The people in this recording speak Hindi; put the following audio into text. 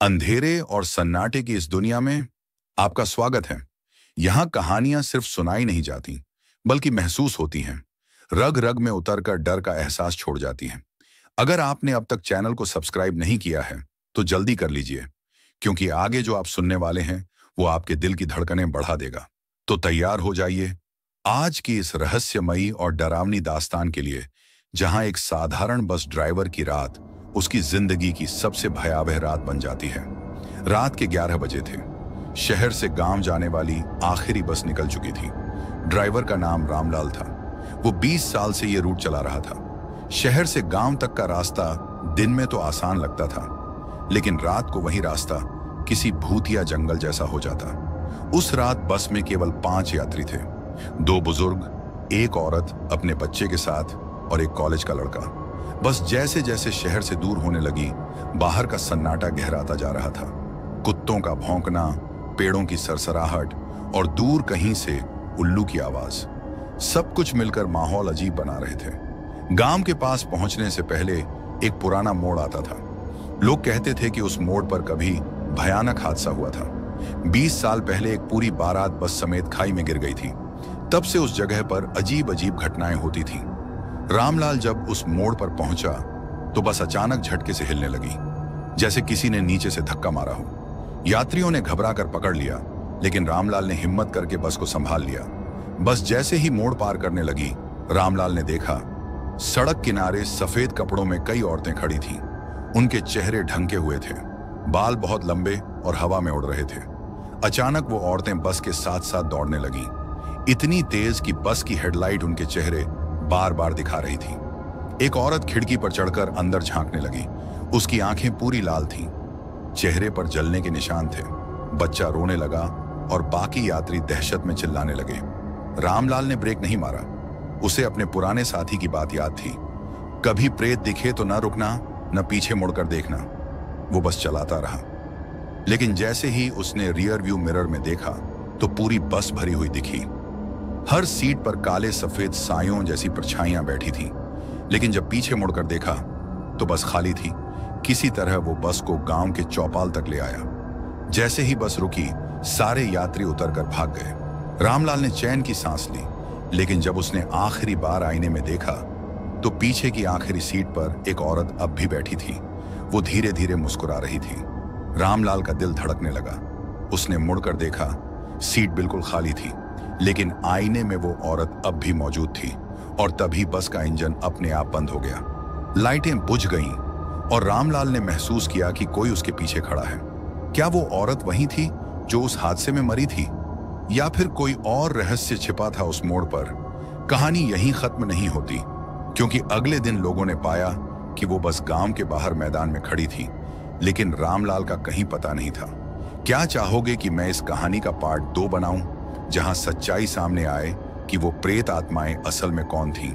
अंधेरे और सन्नाटे की इस दुनिया में आपका स्वागत है। यहाँ कहानियां सिर्फ सुनाई नहीं जाती, बल्कि महसूस होती हैं। रग रग में उतरकर डर का एहसास छोड़ जाती हैं। अगर आपने अब तक चैनल को सब्सक्राइब नहीं किया है, तो जल्दी कर लीजिए, क्योंकि आगे जो आप सुनने वाले हैं, वो आपके दिल की धड़कनें बढ़ा देगा। तो तैयार हो जाइए आज की इस रहस्यमयी और डरावनी दास्तान के लिए, जहां एक साधारण बस ड्राइवर की रात उसकी जिंदगी की सबसे भयावह रात बन जाती है। रात के 11 बजे थे। शहर से गांव जाने वाली आखिरी बस निकल चुकी थी। ड्राइवर का नाम रामलाल था। वो 20 साल से ये रूट चला रहा था। शहर से गांव तक का रास्ता दिन में तो आसान लगता था, लेकिन रात को वही रास्ता किसी भूतिया जंगल जैसा हो जाता। उस रात बस में केवल 5 यात्री थे। 2 बुजुर्ग, एक औरत अपने बच्चे के साथ और एक कॉलेज का लड़का। बस जैसे जैसे शहर से दूर होने लगी, बाहर का सन्नाटा गहराता जा रहा था। कुत्तों का भौंकना, पेड़ों की सरसराहट और दूर कहीं से उल्लू की आवाज, सब कुछ मिलकर माहौल अजीब बना रहे थे। गांव के पास पहुंचने से पहले एक पुराना मोड़ आता था। लोग कहते थे कि उस मोड़ पर कभी भयानक हादसा हुआ था। 20 साल पहले एक पूरी बारात बस समेत खाई में गिर गई थी। तब से उस जगह पर अजीब अजीब घटनाएं होती थीं। रामलाल जब उस मोड़ पर पहुंचा तो बस अचानक झटके से हिलने लगी, जैसे किसी ने नीचे से धक्का मारा हो। यात्रियों ने घबराकर पकड़ लिया, लेकिन रामलाल ने हिम्मत करके बस को संभाल लिया। बस जैसे ही मोड़ पार करने लगी, रामलाल ने देखा सड़क किनारे सफेद कपड़ों में कई औरतें खड़ी थीं। उनके चेहरे ढंके हुए थे, बाल बहुत लंबे और हवा में उड़ रहे थे। अचानक वो औरतें बस के साथ साथ दौड़ने लगीं, इतनी तेज कि बस की हेडलाइट उनके चेहरे बार बार दिखा रही थी। एक औरत खिड़की पर चढ़कर अंदर झांकने लगी। उसकी आंखें पूरी लाल थीं, चेहरे पर जलने के निशान थे। बच्चा रोने लगा और बाकी यात्री दहशत में चिल्लाने लगे। रामलाल ने ब्रेक नहीं मारा। उसे अपने पुराने साथी की बात याद थी, कभी प्रेत दिखे तो न रुकना, न पीछे मुड़कर देखना। वो बस चलाता रहा, लेकिन जैसे ही उसने रियर व्यू मिरर में देखा तो पूरी बस भरी हुई दिखी। हर सीट पर काले सफेद सायों जैसी परछाइयां बैठी थीं, लेकिन जब पीछे मुड़कर देखा तो बस खाली थी। किसी तरह वो बस को गांव के चौपाल तक ले आया। जैसे ही बस रुकी, सारे यात्री उतरकर भाग गए। रामलाल ने चैन की सांस ली, लेकिन जब उसने आखिरी बार आईने में देखा तो पीछे की आखिरी सीट पर एक औरत अब भी बैठी थी। वो धीरे धीरे मुस्कुरा रही थी। रामलाल का दिल धड़कने लगा। उसने मुड़कर देखा, सीट बिल्कुल खाली थी, लेकिन आईने में वो औरत अब भी मौजूद थी। और तभी बस का इंजन अपने आप बंद हो गया। लाइटें बुझ गईं और रामलाल ने महसूस किया कि कोई उसके पीछे खड़ा है। क्या वो औरत वही थी जो उस हादसे में मरी थी, या फिर कोई और रहस्य छिपा था उस मोड़ पर? कहानी यहीं खत्म नहीं होती, क्योंकि अगले दिन लोगों ने पाया कि वो बस गांव के बाहर मैदान में खड़ी थी, लेकिन रामलाल का कहीं पता नहीं था। क्या चाहोगे कि मैं इस कहानी का पार्ट 2 बनाऊं, जहां सच्चाई सामने आए कि वो प्रेत आत्माएं असल में कौन थीं?